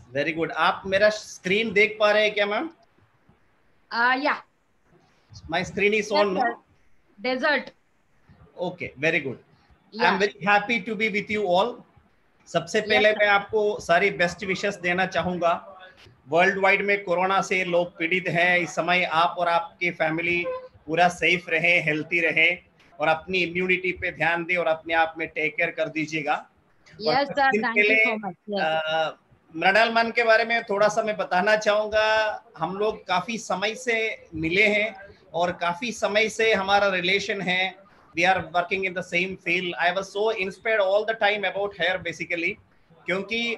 Very good. आप मेरा screen देख पा रहे हैं क्या ma'am? Yeah. My screen is Yes, on no? sir. Desert. Okay, very good. I am Yeah. Very happy to be with you all. सबसे Yes, पहले sir. मैं आपको सारी बेस्ट विशेस देना चाहूंगा। वर्ल्ड वाइड में कोरोना से लोग पीड़ित हैं। इस समय आप और आपकी फैमिली पूरा सेफ रहे, हेल्थी रहे और अपनी इम्यूनिटी पे ध्यान दें और अपने आप में टेक केयर कर दीजिएगा। और Yes, कुछ sir. दिन Thank you पहले so much. Yes. मृणाल मान के बारे में थोड़ा सा मैं बताना चाहूंगा। हम लोग काफी समय से मिले हैं और काफी समय से हमारा रिलेशन है। We are working in the same field. I was so inspired all the time about her basically, क्योंकि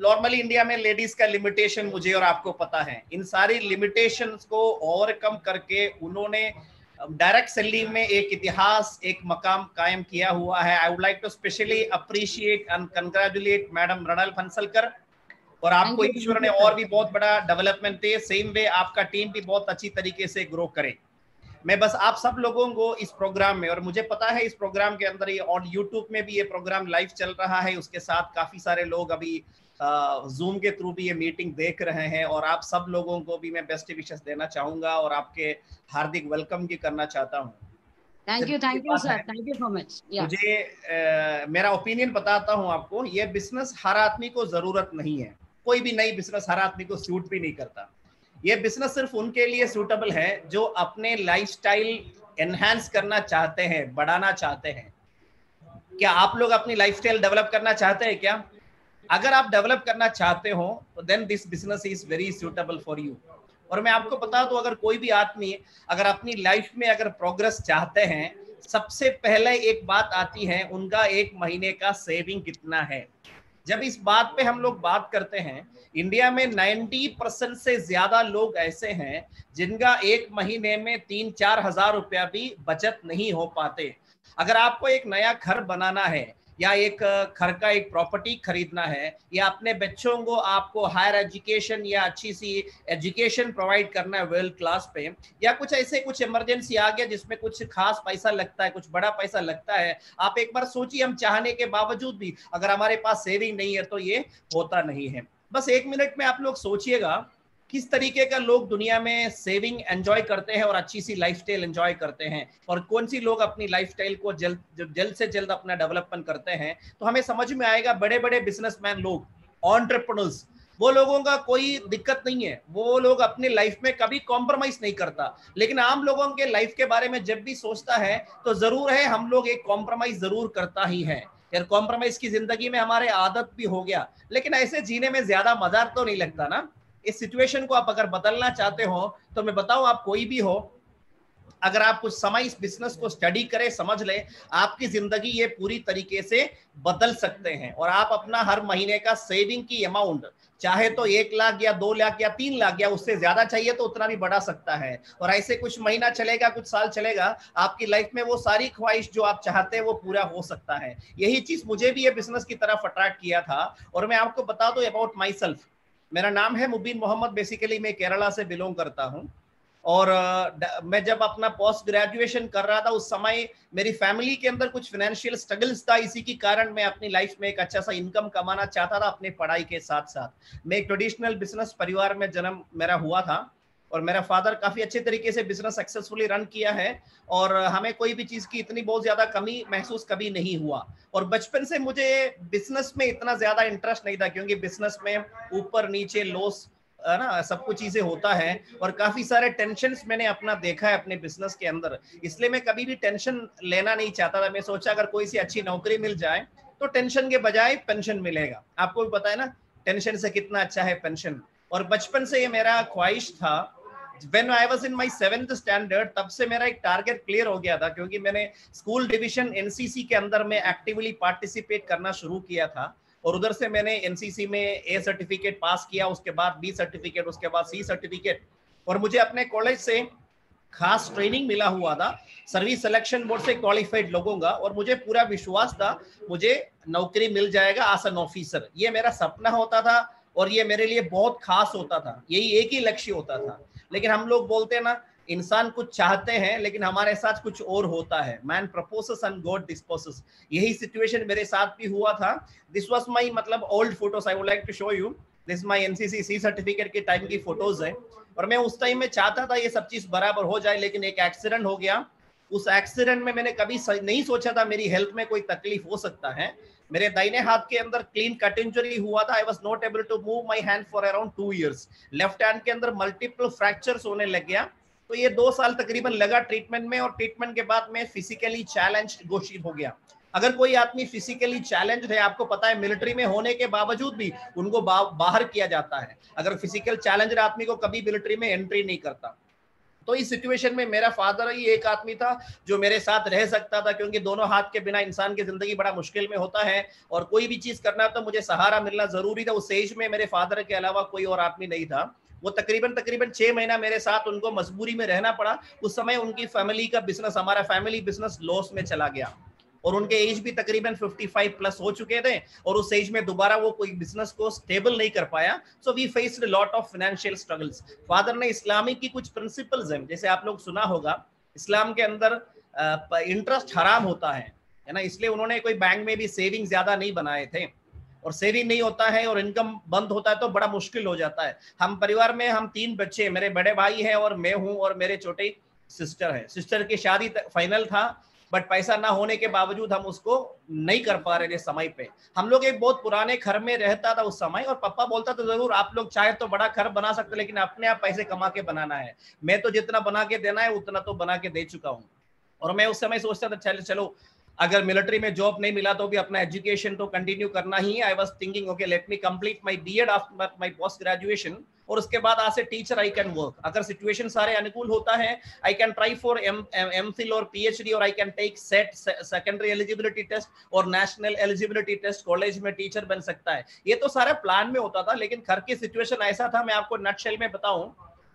नॉर्मली इंडिया में लेडीज का लिमिटेशन मुझे और आपको पता है। इन सारी लिमिटेशंस को ओवरकम करके उन्होंने डायरेक्ट सेलिंग में एक इतिहास, एक मकाम कायम किया हुआ है। I would like to specially appreciate and congratulate madam Mrinal Phansalkar. और आपको ईश्वर ने Thank you, और sir. भी बहुत बड़ा डेवलपमेंट दे, सेम वे आपका टीम भी बहुत अच्छी तरीके से ग्रो करे। मैं बस आप सब लोगों को इस प्रोग्राम में, और मुझे पता है इस प्रोग्राम के अंदर ये और यूट्यूब में भी ये प्रोग्राम लाइव चल रहा है, उसके साथ काफी सारे लोग अभी जूम के थ्रू भी ये मीटिंग देख रहे हैं, और आप सब लोगों को भी मैं बेस्ट विशेस देना चाहूंगा और आपके हार्दिक वेलकम भी करना चाहता हूँ। Thank you, sir. Thank you so much. Yeah. मुझे मेरा ओपिनियन बताता हूँ आपको। ये बिजनेस हर आदमी को जरूरत नहीं है। कोई भी नई बिजनेस हर आदमी को सूट भी नहीं करता। ये बिजनेस सिर्फ उनके लिए सूटेबल है जो अपने लाइफस्टाइल एनहांस करना चाहते हैं, बढ़ाना चाहते हैं। क्या आप लोग अपनी लाइफस्टाइल डेवलप करना चाहते हैं क्या? अगर आप डेवलप करना चाहते हो तो then this business is very suitable for you. और मैं आपको बता दूं, अगर कोई भी आदमी अगर अपनी लाइफ में अगर प्रोग्रेस चाहते हैं, सबसे पहले एक बात आती है, उनका एक महीने का सेविंग कितना है। जब इस बात पे हम लोग बात करते हैं, इंडिया में 90% से ज्यादा लोग ऐसे हैं जिनका एक महीने में 3-4 हजार रुपया भी बचत नहीं हो पाते। अगर आपको एक नया घर बनाना है या एक घर का एक प्रॉपर्टी खरीदना है या अपने बच्चों को आपको हायर एजुकेशन या अच्छी सी एजुकेशन प्रोवाइड करना है वर्ल्ड क्लास पे, या कुछ ऐसे कुछ इमरजेंसी आ गया जिसमें कुछ खास पैसा लगता है, कुछ बड़ा पैसा लगता है, आप एक बार सोचिए, हम चाहने के बावजूद भी अगर हमारे पास सेविंग नहीं है तो ये होता नहीं है। बस 1 मिनट में आप लोग सोचिएगा किस तरीके का लोग दुनिया में सेविंग एंजॉय करते हैं और अच्छी सी लाइफस्टाइल एंजॉय करते हैं, और कौन सी लोग अपनी लाइफस्टाइल को जल्द से जल्द अपना डेवलपमेंट करते हैं। तो हमें समझ में आएगा बड़े बड़े बिजनेसमैन लोग, एंटरप्रेन्योर्स, वो लोगों का कोई दिक्कत नहीं है, वो लोग अपनी लाइफ में कभी कॉम्प्रोमाइज नहीं करता। लेकिन आम लोगों के लाइफ के बारे में जब भी सोचता है तो जरूर है हम लोग एक कॉम्प्रोमाइज जरूर करता ही है। यार कॉम्प्रोमाइज की जिंदगी में हमारे आदत भी हो गया, लेकिन ऐसे जीने में ज्यादा मजा तो नहीं लगता ना। इस सिचुएशन को आप अगर बदलना चाहते हो तो मैं बताऊं, आप कोई भी हो, अगर आप कुछ समय इस बिजनेस को स्टडी करें, समझ लें, आपकी जिंदगी ये पूरी तरीके से बदल सकते हैं। और आप अपना हर महीने का सेविंग की अमाउंट चाहे तो 1 लाख या 2 लाख या 3 लाख या उससे ज्यादा चाहिए तो उतना भी बढ़ा सकता है। और ऐसे कुछ महीना चलेगा, कुछ साल चलेगा, आपकी लाइफ में वो सारी ख्वाहिश जो आप चाहते हैं वो पूरा हो सकता है। यही चीज मुझे भी ये बिजनेस की तरफ अट्रैक्ट किया था। और मैं आपको बता दूं अबाउट माई सेल्फ, मेरा नाम है मुबीन मोहम्मद। बेसिकली मैं केरला से बिलोंग करता हूं। और मैं जब अपना पोस्ट ग्रेजुएशन कर रहा था उस समय मेरी फैमिली के अंदर कुछ फाइनेंशियल स्ट्रगल्स था। इसी के कारण मैं अपनी लाइफ में एक अच्छा सा इनकम कमाना चाहता था अपने पढ़ाई के साथ साथ। मैं एक ट्रेडिशनल बिजनेस परिवार में जन्म मेरा हुआ था और मेरा फादर काफी अच्छे तरीके से बिजनेस सक्सेसफुली रन किया है और हमें कोई भी चीज की इतनी बहुत ज्यादा कमी महसूस कभी नहीं हुआ। और बचपन से मुझे बिजनेस में इतना ज्यादा इंटरेस्ट नहीं था, क्योंकि बिजनेस में ऊपर नीचे लॉस है ना, सब कुछ चीजें होता है और काफी सारे टेंशन मैंने अपना देखा है अपने बिजनेस के अंदर। इसलिए मैं कभी भी टेंशन लेना नहीं चाहता था। मैं सोचा अगर कोई सी अच्छी नौकरी मिल जाए तो टेंशन के बजाय पेंशन मिलेगा। आपको भी पता है ना टेंशन से कितना अच्छा है पेंशन। और बचपन से ये मेरा ख्वाहिश था। When I was in my 7th standard, तब से मेरा एक टारगेट क्लियर हो गया था, क्योंकि मैंने स्कूल डिवीजन एनसीसी के अंदर में एक्टिवली पार्टिसिपेट करना शुरू किया था। और उधर से मैंने एनसीसी में ए सर्टिफिकेट पास किया, उसके बाद बी सर्टिफिकेट, उसके बाद सी सर्टिफिकेट। और मुझे अपने कॉलेज से खास ट्रेनिंग मिला हुआ था सर्विस सिलेक्शन बोर्ड से क्वालिफाइड लोगों का, और मुझे पूरा विश्वास था मुझे नौकरी मिल जाएगा एज एन ऑफिसर। ये मेरा सपना होता था और ये मेरे लिए बहुत खास होता था, यही एक ही लक्ष्य होता था। लेकिन हम लोग बोलते हैं ना, इंसान कुछ चाहते हैं लेकिन हमारे साथ कुछ और होता है। Man proposes and God disposes. यही सिचुएशन मेरे साथ भी हुआ था। दिस वाज माय मतलब old photos, I would like to show you. This my NCC C certificate के टाइम की फोटोज है। और मैं उस टाइम में चाहता था ये सब चीज बराबर हो जाए, लेकिन एक एक्सीडेंट हो गया। उस एक्सीडेंट में मैंने कभी नहीं सोचा था मेरी हेल्थ में कोई तकलीफ हो सकता है। मेरे दाहिने हाथ के अंदर क्लीन कट इंजरी हुआ था। I was not able to move my hand for around 2 years. Left hand के अंदर मल्टीपल फ्रैक्चर्स होने लग गया। तो ये 2 साल तकरीबन लगा ट्रीटमेंट में, और ट्रीटमेंट के बाद मैं फिजिकली चैलेंज घोषित हो गया। अगर कोई आदमी फिजिकली चैलेंज है, आपको पता है मिलिट्री में होने के बावजूद भी उनको बाहर किया जाता है। अगर फिजिकल चैलेंजर आदमी को कभी मिलिट्री में एंट्री नहीं करता। तो इस सिचुएशन में मेरा फादर ही एक आदमी था जो मेरे साथ रह सकता था, क्योंकि दोनों हाथ के बिना इंसान की जिंदगी बड़ा मुश्किल में होता है, और कोई भी चीज करना तो मुझे सहारा मिलना जरूरी था। उस एज में मेरे फादर के अलावा कोई और आदमी नहीं था। वो तकरीबन 6 महीना मेरे साथ उनको मजबूरी में रहना पड़ा। उस समय उनकी फैमिली का बिजनेस, हमारा फैमिली बिजनेस लॉस में चला गया, और उनके एज भी तकरीबन 55 प्लस हो चुके थे, और उस एज में दोबारा वो कोई बिजनेस को स्टेबल नहीं कर पाया। So we faced lot of financial struggles. Father ने इस्लामिक की कुछ प्रिंसिपल्स हैं, जैसे आप लोग सुना होगा इस्लाम के अंदर इंटरेस्ट हराम होता है ना, इसलिए उन्होंने कोई बैंक में भी सेविंग ज्यादा नहीं बनाए थे। और सेविंग नहीं होता है और इनकम बंद होता है तो बड़ा मुश्किल हो जाता है। हम परिवार में हम 3 बच्चे, मेरे बड़े भाई हैं और मैं हूं, और मेरे छोटे सिस्टर है। सिस्टर की शादी फाइनल था, बट पैसा ना होने के बावजूद हम उसको नहीं कर पा रहे थे समय पे। हम लोग एक बहुत पुराने घर में रहता था उस समय, और पापा बोलता था जरूर आप लोग चाहे तो बड़ा घर बना सकते, लेकिन अपने आप पैसे कमा के बनाना है। मैं तो जितना बना के देना है उतना तो बना के दे चुका हूँ। और मैं उस समय सोचता था चलो अगर मिलिट्री में जॉब नहीं मिला तो भी अपना एजुकेशन तो कंटिन्यू करना ही है। I was thinking okay let me complete my BEd after my post graduation, और उसके बाद आज से टीचर आई कैन वर्क। अगर सिचुएशन सारे अनुकूल होता है I can try for MPhil और पीएचडी, और I can take SET secondary eligibility test और नेशनल एलिजिबिलिटी टेस्ट, कॉलेज में टीचर बन सकता है। ये तो सारा प्लान में होता था, लेकिन घर की सिचुएशन ऐसा था। मैं आपको नटशेल में बताऊं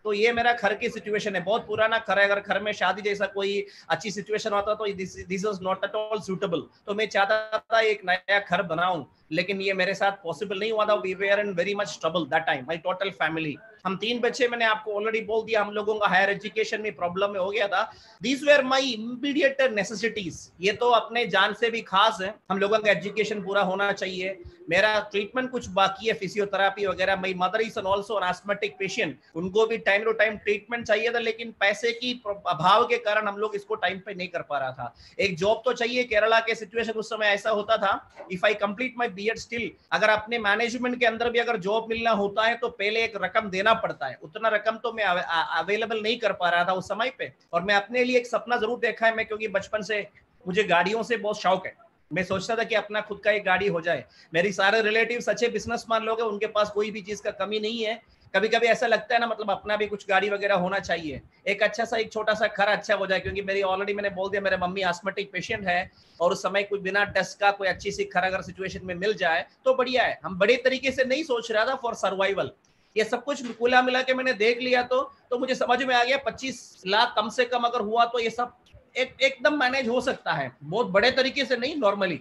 तो ये मेरा घर की सिचुएशन है, बहुत पुराना घर है। अगर घर में शादी जैसा कोई अच्छी सिचुएशन होता तो this is not at all suitable. तो मैं चाहता था एक नया घर बनाऊं, लेकिन ये मेरे साथ पॉसिबल नहीं हुआ था। We were in very much trouble that time, my total family. हम 3 बच्चे, मैंने आपको ऑलरेडी बोल दिया, हम लोगों का हायर एजुकेशन में प्रॉब्लम में हो गया था। These were my immediate necessities. ये तो अपने जान से भी खास है। हम लोगों का एजुकेशन पूरा होना चाहिए। मेरा ट्रीटमेंट कुछ बाकी है, फिजियोथेरापी वगैरह। My mother is also an asthmatic patient, उनको भी टाइम टू टाइम ट्रीटमेंट चाहिए था, लेकिन पैसे की अभाव के कारण हम लोग इसको टाइम पे नहीं कर पा रहा था। एक जॉब तो चाहिए। केरला के सिचुएशन उस समय ऐसा होता था, if I complete my BEd still, अगर अपने मैनेजमेंट के अंदर भी अगर जॉब मिलना होता है तो पहले एक रकम देना पड़ता है। उतना रकम तो मैं अवेलेबल नहीं कर पा रहा था उस समय पे। और मैं अपने लिए एक सपना जरूर देखा है, मैं क्योंकि बचपन से मुझे गाड़ियों से बहुत शौक है। मैं सोचता था कि अपना खुद का एक गाड़ी हो जाए। मेरी सारे रिलेटिव्स अच्छे बिजनेसमैन लोग हैं, उनके पास कोई भी चीज का कमी नहीं है। कभी कभी ऐसा लगता है ना, मतलब अपना भी कुछ गाड़ी वगैरह होना चाहिए। एक अच्छा सा, एक छोटा सा घर अच्छा हो जाए, क्योंकि मेरी ऑलरेडी मैंने बोल दिया मेरे मम्मी एस्थमेटिक पेशेंट है, और उस समय कोई बिना डेस्क का कोई अच्छी सी घर अगर सिचुएशन में मिल जाए तो बढ़िया है। हम बड़े तरीके से नहीं सोच रहा था फॉर सर्वाइवल। ये सब कुछ कुला मिला के मैंने देख लिया तो मुझे समझ में आ गया 25 लाख कम से कम अगर हुआ तो ये सब एकदम मैनेज हो सकता है। बहुत बड़े तरीके से नहीं, नॉर्मली।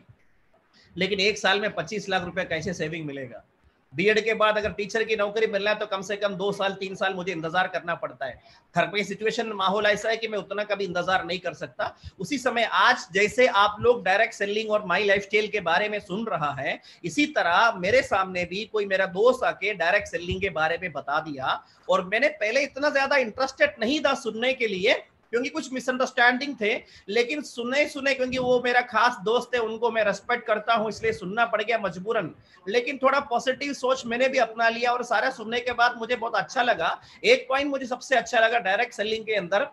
लेकिन एक साल में 25 लाख रुपए कैसे सेविंग मिलेगा? बीएड के बाद अगर टीचर की नौकरी मिलना है तो कम से कम 2 साल 3 साल मुझे इंतजार करना पड़ता है। घर पे सिचुएशन माहौल ऐसा है कि मैं उतना कभी इंतजार नहीं कर सकता। उसी समय आज जैसे आप लोग डायरेक्ट सेलिंग और माई लाइफस्टाइल के बारे में सुन रहा है, इसी तरह मेरे सामने भी कोई मेरा दोस्त आके डायरेक्ट सेलिंग के बारे में बता दिया। और मैंने पहले इतना ज्यादा इंटरेस्टेड नहीं था सुनने के लिए, क्योंकि कुछ मिसअंडरस्टैंडिंग थे, लेकिन सुने क्योंकि वो मेरा खास दोस्त है, उनको मैं रेस्पेक्ट करता हूं, इसलिए सुनना पड़ गया मजबूरन। लेकिन थोड़ा पॉजिटिव सोच मैंने भी अपना लिया, और सारा सुनने के बाद मुझे बहुत अच्छा लगा। एक पॉइंट मुझे सबसे अच्छा लगा, डायरेक्ट सेलिंग के अंदर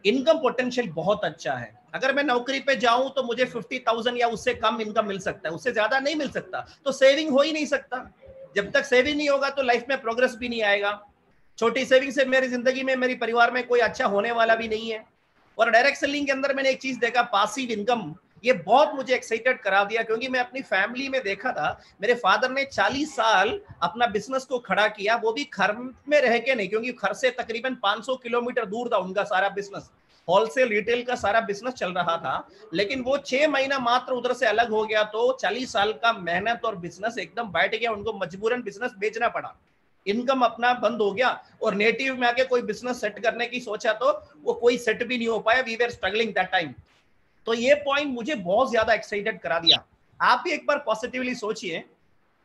इनकम पोटेंशियल बहुत अच्छा है। अगर मैं नौकरी पे जाऊं तो मुझे 50,000 या उससे कम इनकम मिल सकता है, उससे ज्यादा नहीं मिल सकता। तो सेविंग हो ही नहीं सकता। जब तक सेविंग नहीं होगा तो लाइफ में प्रोग्रेस भी नहीं आएगा। छोटी सेविंग से मेरी जिंदगी में, मेरी परिवार में कोई अच्छा होने वाला भी नहीं है। और डायरेक्ट सेलिंग के अंदर मैंने एक चीज देखा, पासिव इनकम। ये बहुत मुझे एक्साइटेड करा दिया, क्योंकि मैं अपनी फैमिली में देखा था मेरे फादर ने 40 साल अपना बिजनेस को खड़ा किया, वो भी घर में रह के नहीं, क्योंकि घर से तकरीबन 500 किलोमीटर दूर था उनका सारा बिजनेस। होलसेल रिटेल का सारा बिजनेस चल रहा था, लेकिन वो 6 महीना मात्र उधर से अलग हो गया तो 40 साल का मेहनत और बिजनेस एकदम बैठ गया, उनको मजबूरन बिजनेस बेचना पड़ा। इनकम अपना बंद हो गया और नेटिव में आके कोई बिजनेस सेट करने की सोचा तो वो कोई सेट भी नहीं हो पाया, we were struggling that time. तो ये पॉइंट मुझे बहुत ज्यादा एक्साइटेड करा दिया। आप भी एक बार पॉजिटिवली सोचिए,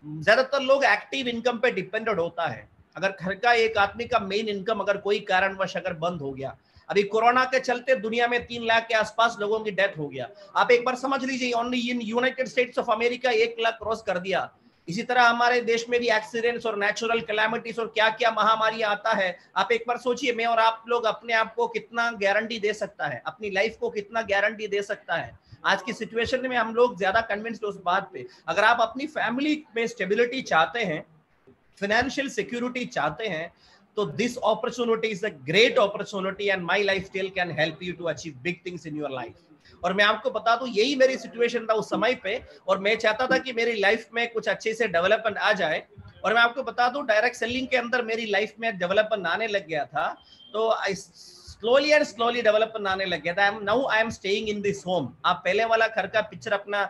ज्यादातर लोग एक्टिव इनकम पे डिपेंडेंट होता है। अगर घर का एक आदमी का मेन इनकम अगर कोई कारणवश अगर बंद हो गया, अभी कोरोना के चलते दुनिया में 3 लाख के आसपास लोगों की डेथ हो गया, आप एक बार समझ लीजिए only in United states of America 1 lakh cross कर दिया। इसी तरह हमारे देश में भी एक्सीडेंट्स और नेचुरल कैलामिटीज और क्या क्या महामारी आता है। आप एक बार सोचिए, मैं और आप लोग अपने आप को कितना गारंटी दे सकता है, अपनी लाइफ को कितना गारंटी दे सकता है। आज की सिचुएशन में हम लोग ज्यादा कन्विंस्ड उस बात पे, अगर आप अपनी फैमिली में स्टेबिलिटी चाहते हैं, फाइनेंशियल सिक्योरिटी चाहते हैं, तो this opportunity is a great opportunity and my lifestyle can help you to achieve big things in your life. और मैं आपको बता दूं, यही मेरी सिचुएशन था उस समय पे, और मैं चाहता था कि मेरी लाइफ में कुछ अच्छे से डेवलपमेंट आ जाए। और मैं आपको बता दूं, डायरेक्ट सेलिंग के अंदर मेरी लाइफ में डेवलपमेंट आने लग गया था, तो स्लोली एंड स्लोली डेवलपमेंट आने लग गया था। Now I am staying in this home. आप पहले वाला घर का पिक्चर अपना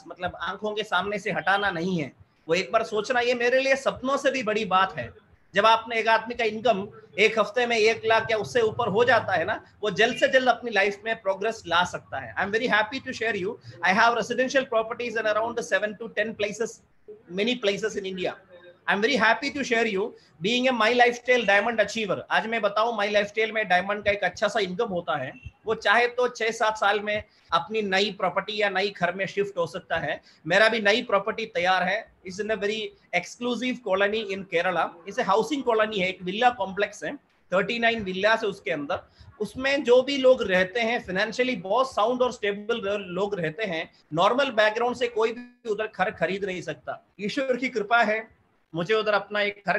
मतलब आंखों के सामने से हटाना नहीं है, वो एक बार सोचना, ये मेरे लिए सपनों से भी बड़ी बात है। जब आपने एक आदमी का इनकम एक हफ्ते में 1 लाख या उससे ऊपर हो जाता है ना, वो जल्द से जल्द अपनी लाइफ में प्रोग्रेस ला सकता है। I am very happy to share you, I have residential properties in around 7 to 10 places, many places in India. I am very happy to share you being a my lifestyle diamond achiever. आज मैं बताऊं, माई lifestyle में diamond का एक अच्छा सा income होता है। वो चाहे तो 6-7 साल में अपनी नई प्रॉपर्टी या नई घर में शिफ्ट हो सकता है। मेरा भी नई प्रॉपर्टी तैयार है, is in a very exclusive colony इन केरला। इसे हाउसिंग कॉलोनी है, एक विला कॉम्प्लेक्स है, 39 विलास है उसके अंदर। उसमें जो भी लोग रहते हैं फाइनेंशियली बहुत साउंड और स्टेबल लोग रहते हैं। नॉर्मल बैकग्राउंड से कोई भी उधर घर खरीद नहीं सकता। ईश्वर की कृपा है, मुझे उधर अपना एक घर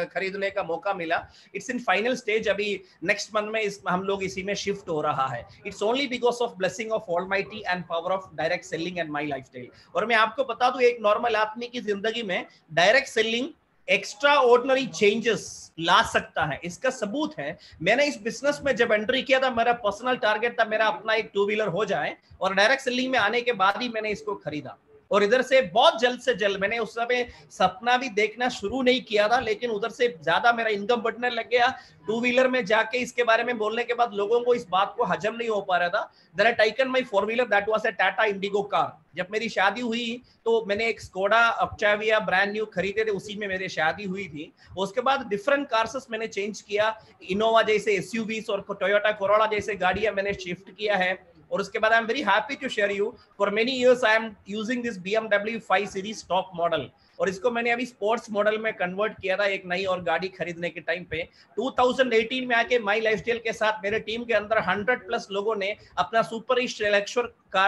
खरीदने का मौका मिला। इट्स इन फाइनल स्टेज, अभी नेक्स्ट मंथ में हम लोग इसी में शिफ्ट हो रहा है। It's only because of blessing of almighty and power of direct selling and my lifestyle. और मैं आपको बता दूं, एक नॉर्मल आदमी की जिंदगी में direct selling extraordinary changes ला सकता है। इसका सबूत है, मैंने इस बिजनेस में जब एंट्री किया था, मेरा पर्सनल टारगेट था मेरा अपना एक 2 व्हीलर हो जाए, और डायरेक्ट सेलिंग में आने के बाद ही मैंने इसको खरीदा। और इधर से बहुत जल्द से जल्द, मैंने उस समय सपना भी देखना शुरू नहीं किया था, लेकिन उधर से ज्यादा मेरा इनकम बढ़ने लग गया। 2 व्हीलर में जाके इसके बारे में बोलने के बाद लोगों को इस बात को हजम नहीं हो पा रहा था। Then I taken my 4 wheeler, that was a Tata Indigo car. जब मेरी शादी हुई तो मैंने एक स्कोडा ऑक्टाविया ब्रांड न्यू खरीदे थे, उसी में मेरी शादी हुई थी। उसके बाद डिफरेंट कार्स मैंने चेंज किया, इनोवा जैसे एसयूवीज और टोयोटा कोरोला जैसे गाड़ियां मैंने शिफ्ट किया है। और उसके बाद I am very happy to share you, for many years I am using this BMW 5 series top model, और इसको मैंने अभी स्पोर्ट्स मॉडल में कन्वर्ट किया था एक नई और गाड़ी खरीदने के टाइम पे। 2018 में आके माई लाइफस्टाइल के साथ मेरे टीम के अंदर 100+ लोगों ने अपना सुपर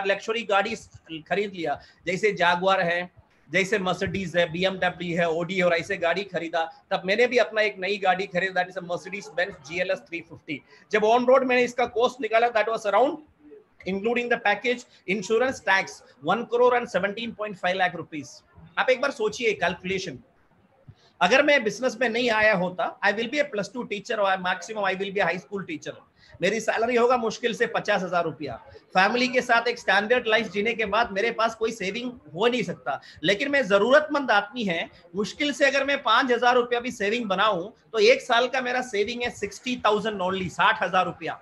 लग्जरी गाड़ी खरीद लिया, जैसे जागुआर है, जैसे मर्सिडीज है, BMW है, ओडी है, और ऐसे गाड़ी खरीदा। तब मैंने भी अपना एक नई गाड़ी खरीदा, that is a Mercedes Benz GLS 350। जब ऑन रोड मैंने इसका कॉस्ट निकाला, that was around including the package, insurance, tax, 1,17.5 lakh rupees। आप एक बार सोचिए कैलकुलेशन, अगर मैं बिजनेस में नहीं आया होता, I will be a +2 teacher और maximum I will be high school teacher. मेरी सैलरी होगा मुश्किल से 50,000 रुपया। फैमिली के साथ एक स्टैंडर्ड लाइफ जीने के बाद मेरे पास कोई सेविंग हो नहीं सकता। लेकिन मैं जरूरतमंद आदमी है, मुश्किल से अगर मैं 5,000 रुपया भी सेविंग बनाऊं तो 1 साल का मेरा सेविंग है 60,000 ओनली, 60,000 रुपया।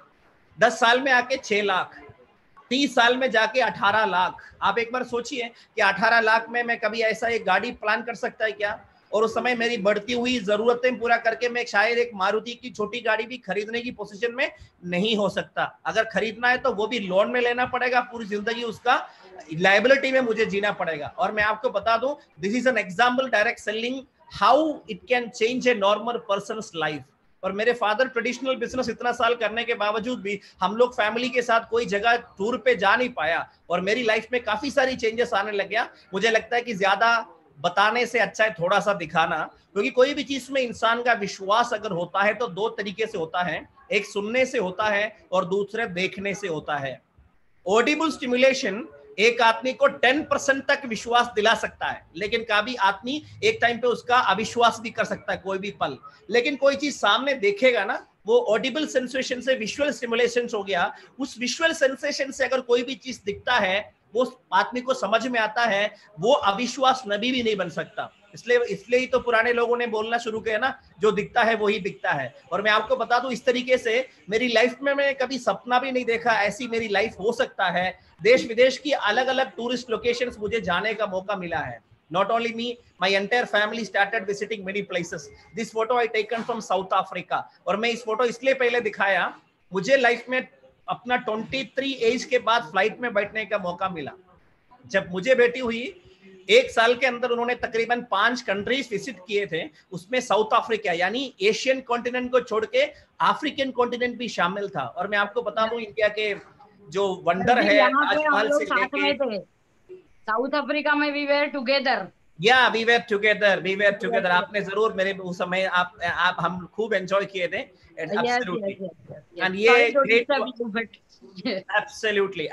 10 साल में आके 6 लाख, 30 साल में जाके 18 लाख। आप एक बार सोचिए कि 18 लाख में मैं कभी ऐसा एक गाड़ी प्लान कर सकता है क्या? और उस समय मेरी बढ़ती हुई जरूरतें पूरा करके मैं शायद एक मारुति की छोटी गाड़ी भी खरीदने की पोजीशन में नहीं हो सकता। अगर खरीदना है तो वो भी लोन में लेना पड़ेगा, पूरी जिंदगी उसका लायबिलिटी में मुझे जीना पड़ेगा। और मैं आपको बता दूं, this is an example direct selling, how it can change a normal persons life. और मेरे फादर ट्रेडिशनल बिजनेस इतना साल करने के बावजूद भी हम लोग फैमिली के साथ कोई जगह टूर पे जा नहीं पाया, और मेरी लाइफ में काफी सारी चेंजेस आने लग गया। मुझे लगता है कि ज्यादा बताने से अच्छा है थोड़ा सा दिखाना, क्योंकि कोई भी चीज में इंसान का विश्वास अगर होता है तो 2 तरीके से होता है, एक सुनने से होता है और दूसरे देखने से होता है। ऑडिबल स्टिमुलेशन एक आदमी को 10% तक विश्वास दिला सकता है, लेकिन कभी आदमी एक टाइम पे उसका अविश्वास भी कर सकता है कोई भी पल। लेकिन कोई चीज सामने देखेगा ना, वो ऑडिबल सेंसेशन से विजुअल स्टिमुलेशन हो गया, उस विजुअल सेंसेशन से अगर कोई भी चीज दिखता है वो आदमी को समझ में आता है, वो अविश्वास नबी भी नहीं बन सकता। इसलिए ही तो पुराने लोगों ने बोलना शुरू किया ना, जो दिखता है वही बिकता है। और मैं आपको बता दूं, इस तरीके से मेरी लाइफ में मैं कभी सपना भी नहीं देखा ऐसी मेरी लाइफ हो सकता है। देश विदेश की अलग अलग टूरिस्ट लोकेशंस मुझे जाने का मौका मिला है। Not only me, my entire family started visiting many places. This photo I taken from South Africa. और मैं इस फोटो इसलिए पहले दिखाया, मुझे लाइफ में अपना 23 एज के बाद फ्लाइट में बैठने का मौका मिला। जब मुझे बेटी हुई, 1 साल के अंदर उन्होंने तकरीबन 5 कंट्रीज विजिट किए थे, उसमें साउथ अफ्रीका यानी एशियन कॉन्टिनेंट को छोड़ के अफ्रीकन कॉन्टिनेंट भी शामिल था। और मैं आपको बता दूं, इंडिया के जो वंडर है ताजमहल से लेके, साउथ अफ्रीका में वी वेर टुगेदर। या वी वेर टुगेदर। आपने जरूर मेरे उस समय आप हम खूब एंजॉय किए थे। एंड ये ग्रेट, एब्सोल्युटली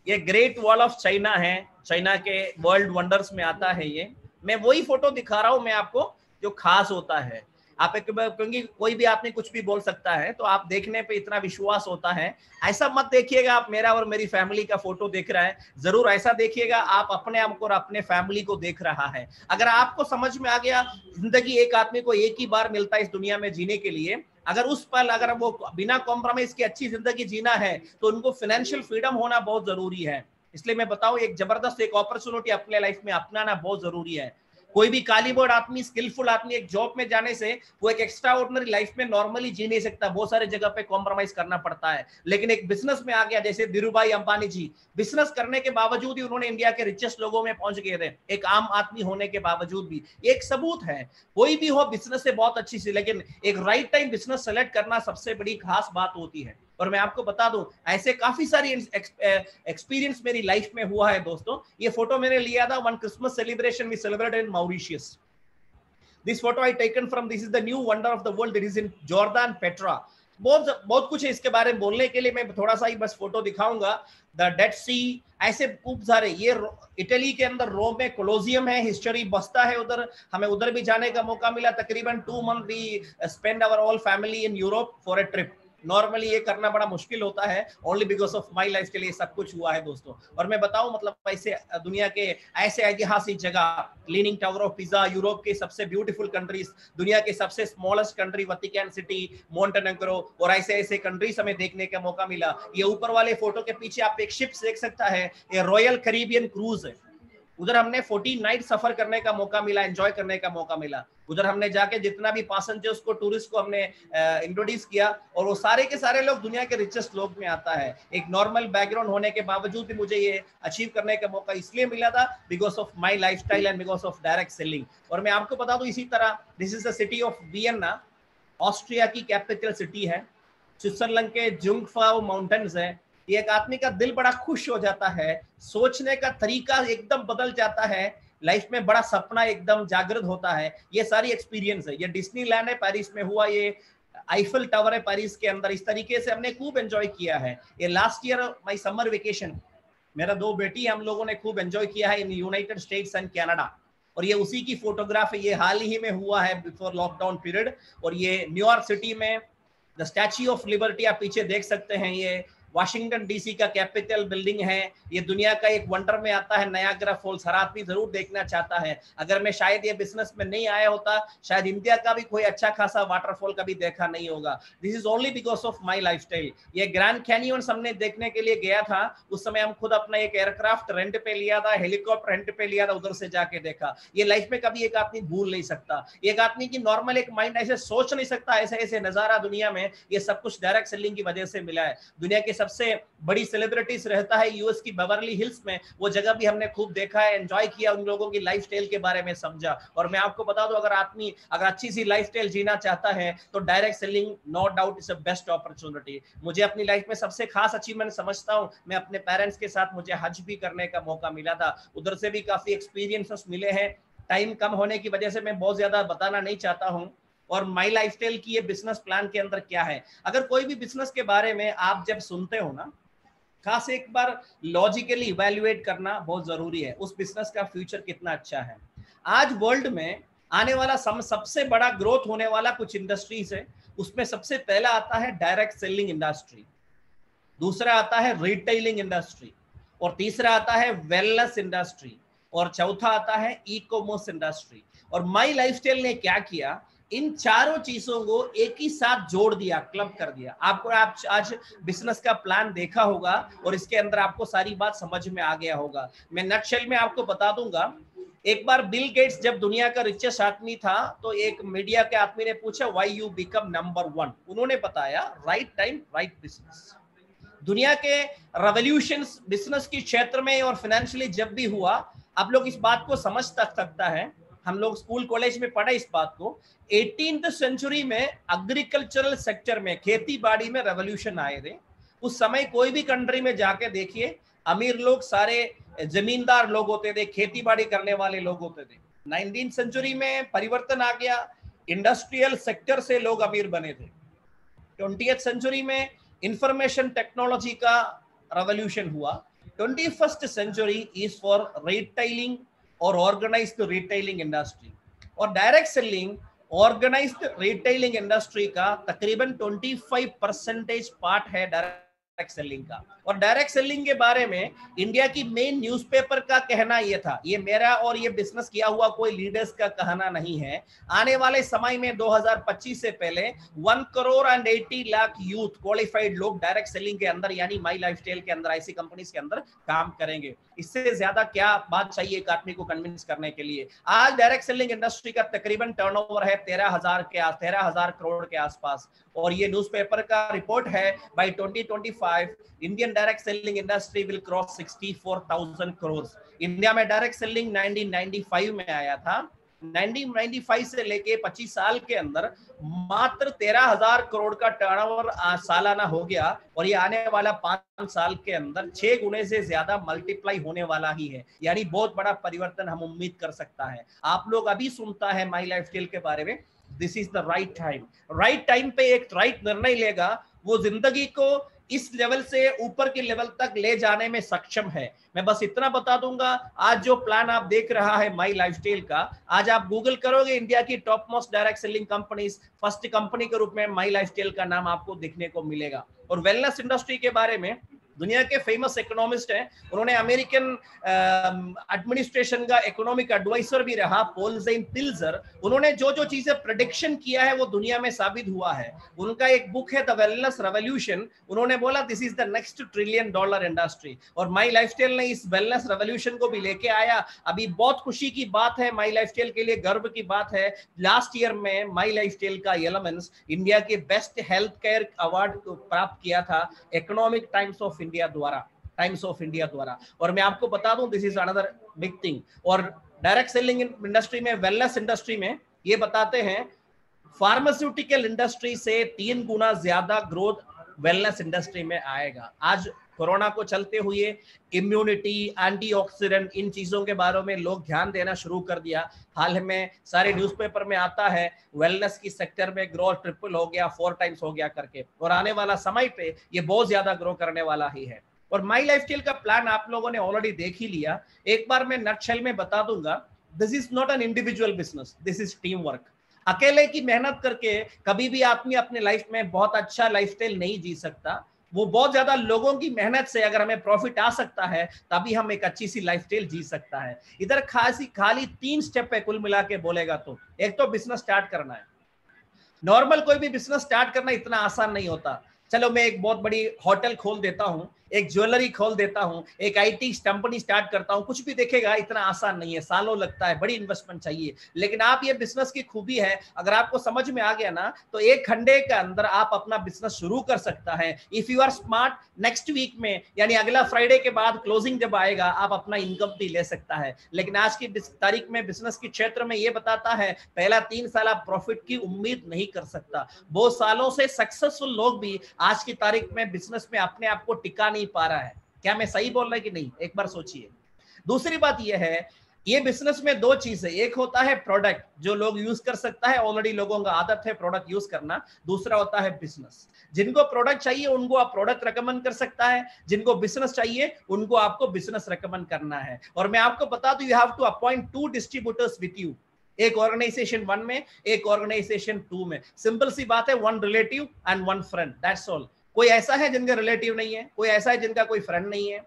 ये ग्रेट वॉल ऑफ चाइना है, चाइना के वर्ल्ड वंडर्स में आता है ये। मैं वही फोटो दिखा रहा हूं मैं आपको, जो खास होता है। आप एक क्योंकि कोई भी आपने कुछ भी बोल सकता है, तो आप देखने पे इतना विश्वास होता है। ऐसा मत देखिएगा आप मेरा और मेरी फैमिली का फोटो देख रहा है, जरूर ऐसा देखिएगा आप अपने आप को और अपने फैमिली को देख रहा है। अगर आपको समझ में आ गया, जिंदगी एक आदमी को एक ही बार मिलता है इस दुनिया में जीने के लिए, अगर उस पल अगर वो बिना कॉम्प्रोमाइज की अच्छी जिंदगी जीना है, तो उनको फाइनेंशियल फ्रीडम होना बहुत जरूरी है। इसलिए मैं बताऊं, एक जबरदस्त एक अपॉर्चुनिटी अपने लाइफ में अपनाना बहुत जरूरी है। कोई भी कालीबोर्ड आदमी, स्किलफुल आदमी एक जॉब में जाने से वो एक एक्स्ट्रा ऑर्डिनरी लाइफ में नॉर्मली जी नहीं सकता, बहुत सारे जगह पे कॉम्प्रोमाइज करना पड़ता है। लेकिन एक बिजनेस में आ गया, जैसे धीरूभाई अंबानी जी, बिजनेस करने के बावजूद ही उन्होंने इंडिया के रिचेस्ट लोगों में पहुंच गए थे, एक आम आदमी होने के बावजूद भी। एक सबूत है, कोई भी हो बिजनेस से बहुत अच्छी सी, लेकिन एक राइट टाइम बिजनेस सेलेक्ट करना सबसे बड़ी खास बात होती है। और मैं आपको बता दूं, ऐसे काफी सारी एक्सपीरियंस मेरी लाइफ में हुआ है दोस्तों। ये फोटो मैंने लिया था one Christmas celebration we celebrated in Mauritius. This photo I taken from, this is the new wonder of the world, it is in Jordan Petra. बहुत कुछ है इसके बारे में बोलने के लिए, मैं थोड़ा सा ही बस फोटो दिखाऊंगा। द डेड सी, ऐसे खूब सारे, ये इटली के अंदर रोम में कोलोसियम है, हिस्ट्री बसता है उधर, हमें उधर भी जाने का मौका मिला। तकरीबन 2 month we spend our all family in Europe for a trip. Normally ये करना बड़ा मुश्किल होता है, only because of my life के लिए सब कुछ हुआ है दोस्तों। और मैं बताऊं, मतलब ऐसे दुनिया के ऐसे ऐतिहासिक जगह, leaning tower of pizza, Europe के सबसे ब्यूटीफुल कंट्रीज, दुनिया के सबसे स्मॉलेस्ट कंट्री वतिकन सिटी, मोंटेनेग्रो, और ऐसे ऐसे कंट्रीज हमें देखने का मौका मिला। ये ऊपर वाले फोटो के पीछे आप एक शिप देख सकता है, ये रॉयल कैरिबियन क्रूज है। उधर हमने 14 नाइट सफर करने का मौका मिला, एंजॉय करने का मौका मिला। उधर हमने जाके जितना भी पैसेंजर्स को, टूरिस्ट को हमने इंट्रोड्यूस किया, और वो सारे के सारे लोग दुनिया के रिचेस्ट लोग में आता है। एक नॉर्मल बैकग्राउंड होने के बावजूद भी मुझे ये अचीव करने का मौका इसलिए मिला था because of my lifestyle and because of direct selling. और मैं आपको बता दूं, इसी तरह this is the city of Vienna, Austria की कैपिटल सिटी है। स्विट्जरलैंड के जुंगफ्राउ माउंटेन्स है। ये एक आदमी का दिल बड़ा खुश हो जाता है, सोचने का तरीका एकदम बदल जाता है, लाइफ में बड़ा सपना एकदम जागृत होता है। ये सारी एक्सपीरियंस है। ये डिज्नीलैंड है, पेरिस में हुआ, ये आईफल टावर है पेरिस के अंदर। इस तरीके से हमने खूब एंजॉय किया है। ये लास्ट ईयर माई समर वेकेशन, मेरा 2 बेटी, हम लोगों ने खूब एंजॉय किया है in United states and Canada. और ये उसी की फोटोग्राफ है, ये हाल ही में हुआ है बिफोर लॉकडाउन पीरियड। और ये न्यूयॉर्क सिटी में द स्टैच्यू ऑफ लिबर्टी आप पीछे देख सकते हैं, ये वाशिंगटन डीसी का कैपिटल बिल्डिंग है। ये दुनिया का एक वंडर में आता है, नायाग्रा फॉल्स, हर आदमी जरूर देखना चाहता है। अगर मैं शायद ये बिजनेस में नहीं आया होता, शायद इंडिया का भी कोई अच्छा खासा वाटरफॉल कभी देखा नहीं होगा। This is only because of my lifestyle. ये ग्रैंड कैनियन हमने देखने के लिए गया था, उस समय हम खुद अपना एक एयरक्राफ्ट रेंट पे लिया था, हेलीकॉप्टर रेंट पे लिया था, उधर से जाके देखा। ये लाइफ में कभी एक आदमी भूल नहीं सकता। एक आदमी की नॉर्मल एक माइंड ऐसे सोच नहीं सकता, ऐसे ऐसे नजारा दुनिया में। ये सब कुछ डायरेक्ट सेलिंग की वजह से मिला है। दुनिया के सबसे बड़ी सेलिब्रिटीज रहता है यूएस की बेवर्ली हिल्स में, वो जगह भी हमने खूब देखा है, एंजॉय किया, उन लोगों की लाइफस्टाइल के बारे में समझा। और मैं आपको बता दूं, अगर आदमी अगर अच्छी सी लाइफस्टाइल जीना चाहता है तो direct selling no doubt is a best opportunity. मुझे अपनी लाइफ में सबसे खास अचीवमेंट समझता हूं, मैं अपने पेरेंट्स के साथ मुझे हज भी करने का मौका मिला था, उधर से भी काफी एक्सपीरियंसेस मिले हैं। टाइम कम होने की वजह से मैं बहुत ज्यादा बताना नहीं चाहता हूं। और माई लाइफस्टाइल की ये बिजनेस प्लान के अंदर क्या है, अगर कोई भी बिजनेस के बारे में आप जब सुनते हो ना, खास एक बार लॉजिकली इवैल्यूएट करना बहुत जरूरी है, उस बिजनेस का फ्यूचर कितना अच्छा है। आज वर्ल्ड में आने वाला सबसे बड़ा ग्रोथ होने वाला कुछ इंडस्ट्रीज है, उसमें सबसे पहला आता है डायरेक्ट सेलिंग इंडस्ट्री, दूसरा आता है रिटेलिंग इंडस्ट्री, और तीसरा आता है वेलनेस इंडस्ट्री, और चौथा आता है ई कॉमर्स इंडस्ट्री। और माई लाइफस्टाइल ने क्या किया, इन चारों चीजों को एक ही साथ जोड़ दिया, क्लब कर दिया। आपको आप आज बिजनेस का प्लान देखा होगा और इसके अंदर आपको सारी बात समझ में आ गया होगा। मैं नटशेल में आपको बता दूंगा, एक बार बिल गेट्स जब दुनिया का रिचेस्ट आदमी था तो एक मीडिया के आदमी ने पूछा व्हाई यू बिकम नंबर 1, उन्होंने बताया राइट टाइम राइट बिजनेस। दुनिया के रेवोल्यूशन बिजनेस के क्षेत्र में और फाइनेंशियली जब भी हुआ, आप लोग इस बात को समझ सकता है, हम लोग स्कूल कॉलेज में पढ़े इस बात को, 18th सेंचुरी में एग्रीकल्चरल सेक्टर में, खेती बाड़ी में रेवोल्यूशन आए थे। उस समय कोई भी कंट्री में जाके देखिए, अमीर लोग सारे जमींदार लोग होते थे, खेती बाड़ी करने वाले लोग होते थे। 19th सेंचुरी में परिवर्तन आ गया, इंडस्ट्रियल सेक्टर से लोग अमीर बने थे। 20th सेंचुरी में इंफॉर्मेशन टेक्नोलॉजी का रेवोल्यूशन हुआ। 21st century is for retailing और ऑर्गेनाइज्ड रिटेलिंग इंडस्ट्री। और direct selling organised retailing industry का तकरीबन 25% पार्ट है डायरेक्ट सेलिंग का। और डायरेक्ट सेलिंग के बारे में इंडिया की मेन न्यूज़पेपर का कहना यह था, ये मेरा और ये बिजनेस किया हुआ कोई लीडर्स का कहना नहीं है, आने वाले समय में 2025 से पहले 1,80,00,000 यूथ क्वालिफाइड लोग डायरेक्ट सेलिंग के अंदर यानी माई लाइफस्टाइल के अंदर, ऐसी कंपनीज के अंदर काम करेंगे। इससे ज्यादा क्या बात चाहिए एक आदमी को कन्विंस करने के लिए। आज डायरेक्ट सेलिंग इंडस्ट्री का तकरीबन टर्नओवर है 13,000 करोड़ के आसपास। और ये न्यूज़पेपर का रिपोर्ट है, by 2025 Indian direct selling industry will cross 64,000 crore. India में डायरेक्ट सेलिंग 1995 में आया था। 1995 से लेके 25 साल के अंदर मात्र 13,000 करोड़ का टर्नओवर सालाना हो गया। और ये आने वाला 5 साल के अंदर 6 गुने से ज्यादा मल्टीप्लाई होने वाला ही है, यानी बहुत बड़ा परिवर्तन हम उम्मीद कर सकता है। आप लोग अभी सुनता है माई लाइफस्टाइल के बारे में, this is the right time. Right time पे एक राइट निर्णय लेगा, वो जिंदगी को इस लेवल से ऊपर के लेवल तक ले जाने में सक्षम है। मैं बस इतना बता दूंगा, आज जो प्लान आप देख रहा है माई लाइफस्टाइल का, आज आप गूगल करोगे इंडिया की top most direct selling companies, first company के रूप में माई लाइफस्टाइल का नाम आपको देखने को मिलेगा। और वेलनेस इंडस्ट्री के बारे में दुनिया के फेमस इकोनॉमिस्ट हैं, उन्होंने अमेरिकन एडमिनिस्ट्रेशन का इकोनॉमिक एडवाइजर भी रहा, पॉल ज़ेन पिल्जर। उन्होंने जो जो चीजें प्रेडिक्शन किया है वो दुनिया में साबित हुआ है। उनका एक बुक है द वेलनेस रेवोल्यूशन, उन्होंने बोला this is the next $1 trillion industry. और माई लाइफस्टाइल ने इस वेलनेस रेवोल्यूशन को भी लेके आया। अभी बहुत खुशी की बात है, माई लाइफस्टाइल के लिए गर्व की बात है, लास्ट ईयर में माई लाइफस्टाइल का एलिमेंट्स इंडिया के बेस्ट हेल्थ केयर अवार्ड प्राप्त किया था इकोनॉमिक टाइम्स ऑफ इंडिया द्वारा। और मैं आपको बता दूं, this is another big thing. और डायरेक्ट सेलिंग इंडस्ट्री में, वेलनेस इंडस्ट्री में ये बताते हैं, फार्मास्यूटिकल इंडस्ट्री से 3 गुना ज्यादा ग्रोथ वेलनेस इंडस्ट्री में आएगा। आज कोरोना को चलते हुए इम्यूनिटी, एंटीऑक्सीडेंट, इन चीजों के बारे में लोग ध्यान देना शुरू कर दिया। हाल में सारे न्यूज़पेपर में आता है वेलनेस की सेक्टर में ग्रोथ ट्रिपल हो गया, 4 टाइम्स हो गया करके, और आने वाला समय पे ये बहुत ज्यादा ग्रो करने वाला ही है। और माई लाइफस्टाइल का प्लान आप लोगों ने ऑलरेडी देख ही लिया। एक बार मैं नटशेल में बता दूंगा, this is not an individual business, this is team work. अकेले की मेहनत करके कभी भी आदमी अपने लाइफ में बहुत अच्छा लाइफस्टाइल नहीं जी सकता। वो बहुत ज्यादा लोगों की मेहनत से अगर हमें प्रॉफिट आ सकता है तभी हम एक अच्छी सी लाइफस्टाइल जी सकता है। इधर खाली 3 स्टेप है कुल मिला के बोलेगा तो। एक तो बिजनेस स्टार्ट करना है। नॉर्मल कोई भी बिजनेस स्टार्ट करना इतना आसान नहीं होता। चलो मैं एक बहुत बड़ी होटल खोल देता हूँ, एक ज्वेलरी खोल देता हूँ, एक आईटी कंपनी स्टार्ट करता हूँ, कुछ भी देखेगा इतना आसान नहीं है, सालों लगता है, बड़ी इन्वेस्टमेंट चाहिए। लेकिन आप ये बिजनेस की खूबी है, अगर आपको समझ में आ गया ना तो 1 घंटे के अंदर आप अपना बिजनेस शुरू कर सकता है। If you are smart, next week में यानी अगला फ्राइडे के बाद क्लोजिंग जब आएगा आप अपना इनकम भी ले सकता है। लेकिन आज की तारीख में बिजनेस के क्षेत्र में ये बताता है पहला 3 साल आप प्रॉफिट की उम्मीद नहीं कर सकता। बहुत सालों से सक्सेसफुल लोग भी आज की तारीख में बिजनेस में अपने आप को टिका नहीं पा रहा है। क्या मैं सही बोल रहा है कि नहीं, एक बार सोचिए। दूसरी बात यह है, ये बिजनेस में 2 चीज है, एक होता है प्रोडक्ट जो लोग यूज कर सकता है, ऑलरेडी लोगों का आदत है प्रोडक्ट यूज करना। दूसरा होता है बिजनेस। जिनको प्रोडक्ट चाहिए उनको आप प्रोडक्ट रेकमेंड कर सकता है, जिनको बिजनेस चाहिए उनको आपको बिजनेस रेकमेंड करना है। और मैं आपको बता दूं, you have to appoint 2 distributors with you, एक ऑर्गेनाइजेशन 1 में, एक ऑर्गेनाइजेशन 2 में। सिंपल सी बात है, 1 relative and 1 friend, that's all. कोई ऐसा है जिनका रिलेटिव नहीं है, कोई ऐसा है जिनका कोई फ्रेंड नहीं है।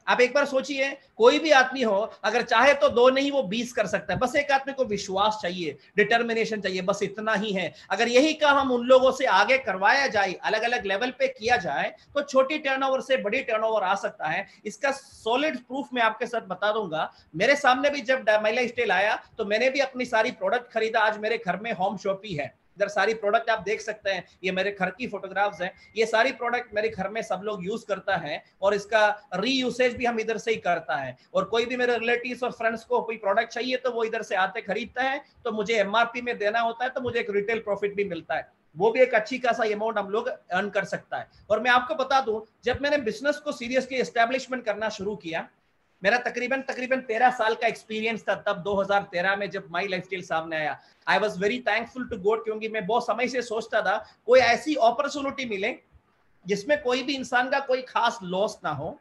आप एक बार सोचिए, कोई भी आदमी हो, अगर चाहे तो 2 नहीं वो 20 कर सकता है। बस एक आदमी को विश्वास चाहिए, डिटर्मिनेशन चाहिए, बस इतना ही है। अगर यही काम हम उन लोगों से आगे करवाया जाए, अलग अलग लेवल पे किया जाए, तो छोटी टर्नओवर से बड़ी टर्नओवर आ सकता है। इसका सॉलिड प्रूफ मैं आपके साथ बता दूंगा। मेरे सामने भी जब माई लाइफस्टाइल आया तो मैंने भी अपनी सारी प्रोडक्ट खरीदा। आज मेरे घर में होम शॉप ही है, इधर सारी प्रोडक्ट आप देख सकते हैं, ये मेरे घर की फोटोग्राफ्स हैं। ये सारी प्रोडक्ट मेरे घर में सब लोग यूज करता है और इसका रीयूसेज भी हम इधर से ही करता है। और कोई भी मेरे रिलेटिव्स और फ्रेंड्स को कोई प्रोडक्ट चाहिए तो वो इधर से आते खरीदता है, तो मुझे एमआरपी में देना होता है, तो मुझे एक रिटेल प्रॉफिट भी मिलता है। वो भी एक अच्छी खासा अमाउंट हम लोग अर्न कर सकता है। और मैं आपको बता दूं, जब मैंने बिजनेस को सीरियसली एस्टेब्लिशमेंट करना शुरू किया, मेरा तकरीबन 13 साल का एक्सपीरियंस था तब 2013 में जब माई लाइफस्टाइल सामने आया। I was very thankful to God, क्योंकि मैं बहुत समय से सोचता था कोई ऐसी अपॉर्चुनिटी मिले जिसमें कोई भी इंसान का कोई खास लॉस ना हो,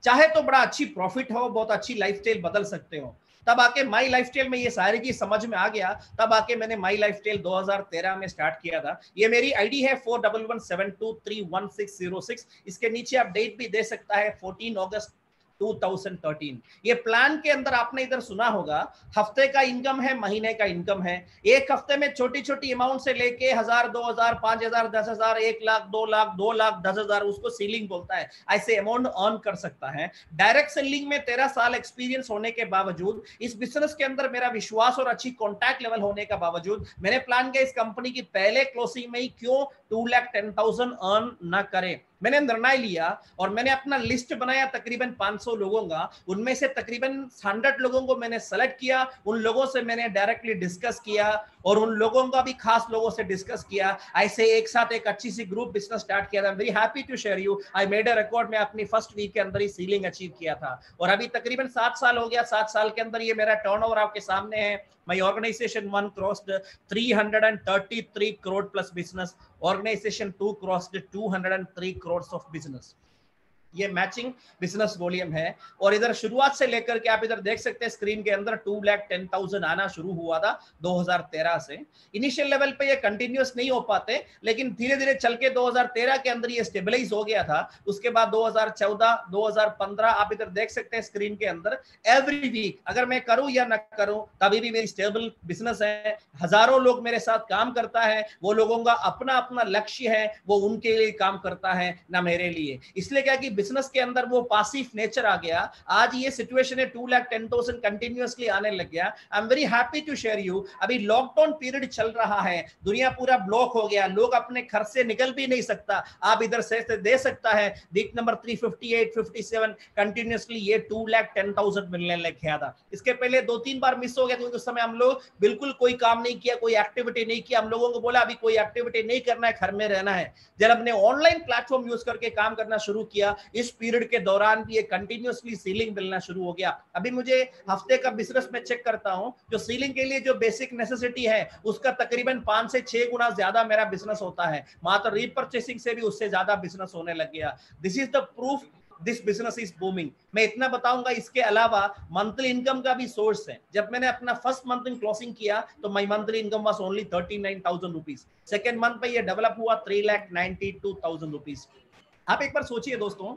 चाहे तो बड़ा अच्छी प्रॉफिट हो, बहुत अच्छी लाइफस्टाइल बदल सकते हो। तब आके माई लाइफस्टाइल में ये सारी चीज समझ में आ गया। तब आके मैंने माई लाइफस्टाइल 2013 में स्टार्ट किया था। ये मेरी आईडी है 4117231606। इसके नीचे आप डेट भी दे सकता है 14 अगस्त 2013। ये प्लान के अंदर आपने इधर सुना होगा, हफ्ते का इनकम है, महीने का इनकम है। एक हफ्ते में छोटी छोटी अमाउंट से लेके 1000, 2000, 5000, 10,000, 1 लाख, 2 लाख, 2 लाख 10,000, उसको सीलिंग बोलता है, ऐसे अमाउंट अर्न कर सकता है। डायरेक्ट सेलिंग में 13 साल एक्सपीरियंस होने के बावजूद, इस बिजनेस के अंदर मेरा विश्वास और अच्छी कॉन्टैक्ट लेवल होने का बावजूद, मैंने प्लान किया इस कंपनी की पहले क्लोजिंग में ही क्यों 2,10,000 अर्न ना करें। मैंने निर्णय लिया और मैंने अपना लिस्ट बनाया तकरीबन 500 लोगों का। उनमें से तकरीबन 100 लोगों को मैंने सेलेक्ट किया, उन लोगों से मैंने डायरेक्टली डिस्कस किया और उन लोगों का भी खास लोगों से डिस्कस किया। ऐसे एक साथ एक अच्छी सी ग्रुप बिजनेस स्टार्ट किया था। I am very happy to share you, I made a record. मैं अपनी फर्स्ट वीक के अंदर ही सीलिंग अचीव किया था और अभी तकरीबन 7 साल हो गया। 7 साल के अंदर ये मेरा टर्नओवर आपके सामने है। My organization 1 crossed 333 crore plus business. Organization 2 crossed 203 crores of business. ये मैचिंग बिजनेस वॉल्यूम है। और इधर शुरुआत से लेकर के आप इधर देख सकते हैं स्क्रीन के अंदर 2,10,000 आना शुरू हुआ था 2013 से। इनिशियल लेवल पे ये कंटिन्यूअस नहीं हो पाते, लेकिन धीरे धीरे चल के 2013 के अंदर ये स्टेबलाइज हो गया था। उसके बाद 2014, 2015 आप इधर देख सकते हैं स्क्रीन के अंदर, एवरी वीक अगर मैं करूं या ना करूं तभी भी मेरी स्टेबल बिजनेस है। हजारों लोग मेरे साथ काम करता है, वो लोगों का अपना अपना लक्ष्य है, वो उनके लिए काम करता है ना मेरे लिए। इसलिए क्या कि बिजनेस के अंदर वो पासिव नेचर आ गया। आज ये सिचुएशन है 2,10,000 कंटिन्यूअसली आने लग गया। I am very happy to share you. अभी लॉकडाउन पीरियड चल रहा है, दुनिया पूरा ब्लॉक हो गया, लोग अपने घर से निकल भी नहीं सकता। आप इधर से दे सकता है वीक नंबर 358, 57 कंटिन्यूअसली ये 2,10,000 मिलने लग गया था। इसके पहले 2-3 बार मिस हो गया क्योंकि उस समय हम लोग बिल्कुल कोई काम नहीं किया, कोई एक्टिविटी नहीं किया। हम लोगों को बोला अभी कोई एक्टिविटी नहीं करना है, घर में रहना है। जब हमने ऑनलाइन प्लेटफॉर्म यूज करके काम करना शुरू किया, इस पीरियड के दौरान भी ये कंटिन्यूअसली सीलिंग मिलना शुरू हो गया। अभी मुझे हफ्ते का बिजनेस में चेक करता हूं, जो सीलिंग के लिए जो बेसिक नेसेसिटी है उसका तकरीबन 5 से 6 गुना ज्यादा मेरा बिजनेस होता है। मात्र रीपरचेसिंग से भी उससे ज्यादा बिजनेस होने लग गया। This is the proof this business is booming. मैं इतना बताऊंगा, इसके अलावा मंथली इनकम का भी सोर्स है। जब मैंने अपना फर्स्ट मंथ इन क्लोजिंग किया तो my monthly income was only 39,000 rupees. Second month पे ये डेवलप हुआ 3,92,000 रुपीज। आप एक बार सोचिए दोस्तों,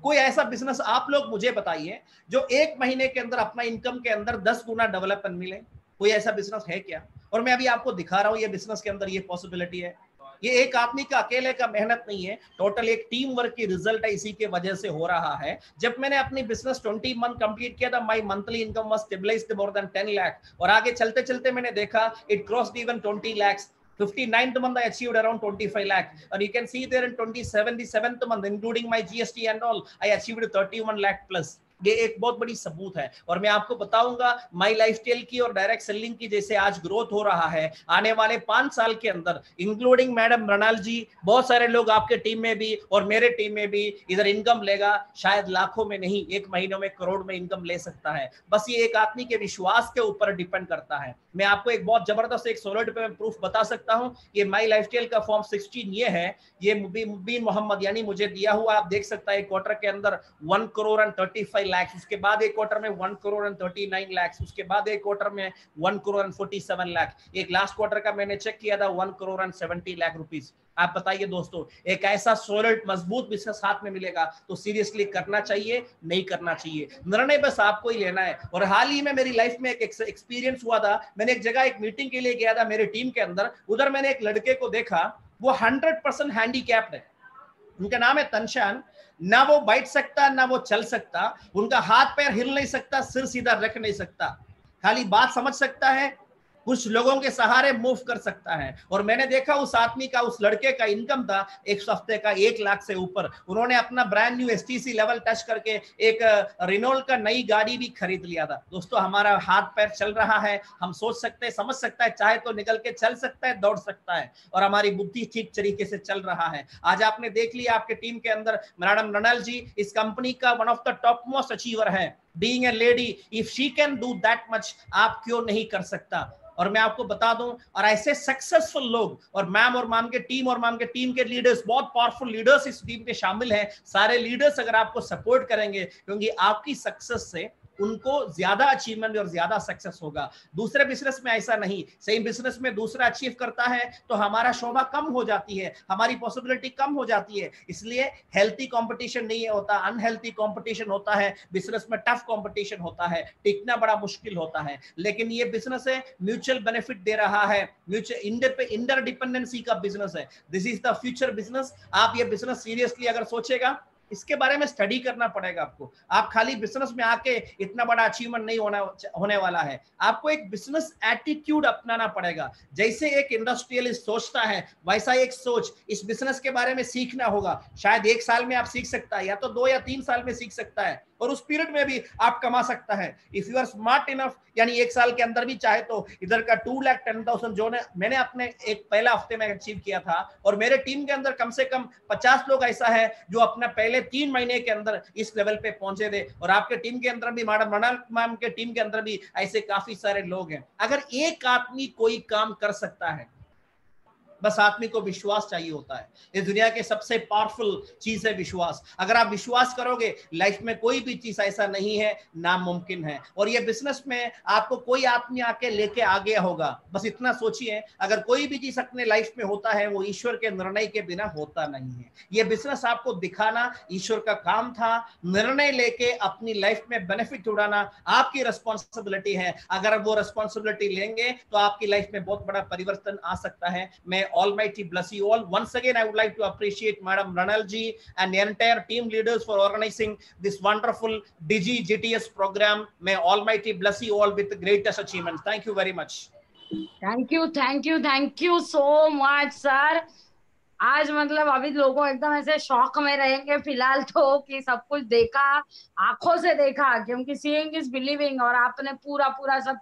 कोई ऐसा बिजनेस आप लोग मुझे बताइए जो 1 महीने के अंदर अपना इनकम के अंदर 10 गुना डेवलपमेंट मिले। कोई ऐसा बिजनेस है क्या? और मैं अभी आपको दिखा रहा हूं ये बिजनेस के अंदर ये पॉसिबिलिटी है। ये एक आदमी का अकेले का मेहनत नहीं है, टोटल एक टीम वर्क की रिजल्ट है, इसी के वजह से हो रहा है। जब मैंने अपनी बिजनेस 20 मंथ कंप्लीट किया था, my monthly income was stabilised more than 10 lakh. और आगे चलते चलते मैंने देखा it crossed even 20 lakhs। 59th month I achieved around 25 lakh, and you can see there in 27th month including my GST and all I achieved 31 lakh plus। ये एक बहुत बड़ी सबूत है। और मैं आपको बताऊंगा माई लाइफस्टाइल की और डायरेक्ट सेलिंग की जैसे आज ग्रोथ हो रहा है, आने वाले 5 साल के अंदर इंक्लूडिंग मैडम मृणाल जी, बहुत सारे लोग आपके टीम में भी और मेरे टीम में भी इधर इनकम लेगा, शायद लाखों में नहीं, 1 महीनों में करोड़ में इनकम ले सकता है। बस ये एक आदमी के विश्वास के ऊपर डिपेंड करता है। मैं आपको एक बहुत जबरदस्त एक सॉलिड पे प्रूफ बता सकता हूं। ये माई लाइफस्टाइल का फॉर्म 16 ये है, ये मुबीन मोहम्मद यानी मुझे दिया हुआ, आप देख सकता है क्वार्टर के अंदर 1 crore and 35 lakhs, उसके बाद एक क्वार्टर में 1 crore and 39 lakhs, उसके बाद एक क्वार्टर में 1 crore and 47 lakh, एक लास्ट क्वार्टर का मैंने चेक किया था 1 crore and 70 lakh रुपीस। आप बताइए दोस्तों, एक ऐसा सॉलिड मजबूत बिजनेस हाथ में मिलेगा तो सीरियसली करना चाहिए, नहीं करना चाहिए, निर्णय बस आपको ही लेना है। और हाल ही में मेरी लाइफ में एक एक्सपीरियंस हुआ था, मैंने एक जगह एक मीटिंग के लिए गया था मेरे टीम के अंदर, उधर मैंने एक लड़के को देखा, वो 100% हैंडीकैप्ड है, उनका नाम है तनशान, ना वो बैठ सकता ना वो चल सकता, उनका हाथ पैर हिल नहीं सकता, सिर सीधा रख नहीं सकता, खाली बात समझ सकता है, कुछ लोगों के सहारे मूव कर सकता है। और मैंने देखा उस आदमी का, उस लड़के का इनकम था एक हफ्ते का 1 लाख से ऊपर। उन्होंने अपना brand new STC level touch करके एक रिनोल्ट का नई गाड़ी भी खरीद लिया था। दोस्तों हमारा हाथ पैर चल रहा है, हम सोच सकते हैं, समझ सकता है, चाहे तो निकल के चल सकता है, दौड़ सकता है, और हमारी बुद्धि ठीक तरीके से चल रहा है। आज आपने देख लिया आपके टीम के अंदर मैडम रनल जी इस कंपनी का one of the top most achiever है। Being a lady, if she can do that much, आप क्यों नहीं कर सकता। और मैं आपको बता दूं, और ऐसे सक्सेसफुल लोग, और मैम और मैम के टीम और मैम के टीम के लीडर्स, बहुत पावरफुल लीडर्स इस टीम में शामिल हैं। सारे लीडर्स अगर आपको सपोर्ट करेंगे, क्योंकि आपकी सक्सेस से उनको ज्यादा अचीवमेंट और ज्यादा सक्सेस होगा। दूसरे बिजनेस में ऐसा नहीं, सेम बिजनेस में दूसरा अचीव करता है तो हमारा शोभा कम हो जाती है, हमारी पॉसिबिलिटी कम हो जाती है। इसलिए हेल्थी कंपटीशन नहीं होता, अनहेल्थी कंपटीशन होता है, बिजनेस में टफ कंपटीशन होता है, टिकना बड़ा मुश्किल होता है। लेकिन ये बिजनेस है, म्यूचुअल बेनिफिट दे रहा है, म्यूचुअल इंटरडिपेंडेंसी का बिजनेस है। This is the future business. आप ये बिजनेस सीरियसली अगर सोचेगा, इसके बारे में स्टडी करना पड़ेगा आपको। आप खाली बिजनेस में आके इतना बड़ा अचीवमेंट नहीं होने वाला है, आपको एक बिजनेस एटीट्यूड अपनाना पड़ेगा। जैसे एक इंडस्ट्रियलिस्ट सोचता है, वैसा एक सोच इस बिजनेस के बारे में सीखना होगा। शायद 1 साल में आप सीख सकता है, या तो 2 या 3 साल में सीख सकता है, और उस पीरियड में भी आप कमा सकता है। If you are smart enough, यानी 1 साल के अंदर भी चाहे तो इधर का 2,10,000 जो मैंने अपने एक पहला हफ्ते में अचीव किया था, और मेरे टीम के अंदर कम से कम 50 लोग ऐसा है जो अपना पहले 3 महीने के अंदर इस लेवल पे पहुंचे थे। और आपके टीम के अंदर भी, मैडम रनल मैम के टीम के अंदर भी ऐसे काफी सारे लोग हैं। अगर एक आदमी कोई काम कर सकता है, बस आदमी को विश्वास चाहिए होता है। इस दुनिया के सबसे पावरफुल चीज है विश्वास। अगर आप विश्वास करोगे, लाइफ में कोई भी चीज ऐसा नहीं है नामुमकिन है। और ये बिजनेस में आपको कोई आदमी आके लेके आ गया होगा, बस इतना सोचिए, अगर कोई भी चीज अपने लाइफ में होता है वो ईश्वर के निर्णय के बिना होता नहीं है। ये बिजनेस आपको दिखाना ईश्वर का काम था, निर्णय लेके अपनी लाइफ में बेनिफिट उड़ाना आपकी रिस्पॉन्सिबिलिटी है। अगर वो रिस्पॉन्सिबिलिटी लेंगे तो आपकी लाइफ में बहुत बड़ा परिवर्तन आ सकता है। मैं Almighty bless you all. Once again, I would like to appreciate Madam Ranal ji and the entire team leaders for organizing this wonderful Digi GTS program. May Almighty bless you all with the greatest achievements. Thank you very much. Thank you so much sir. आज मतलब अभी लोगों एकदम ऐसे shock में रहेंगे फिलहाल तो, कि सब कुछ देखा, आंखों से देखा, क्योंकि सीइंग इज बिलीविंग, और आपने पूरा पूरा सब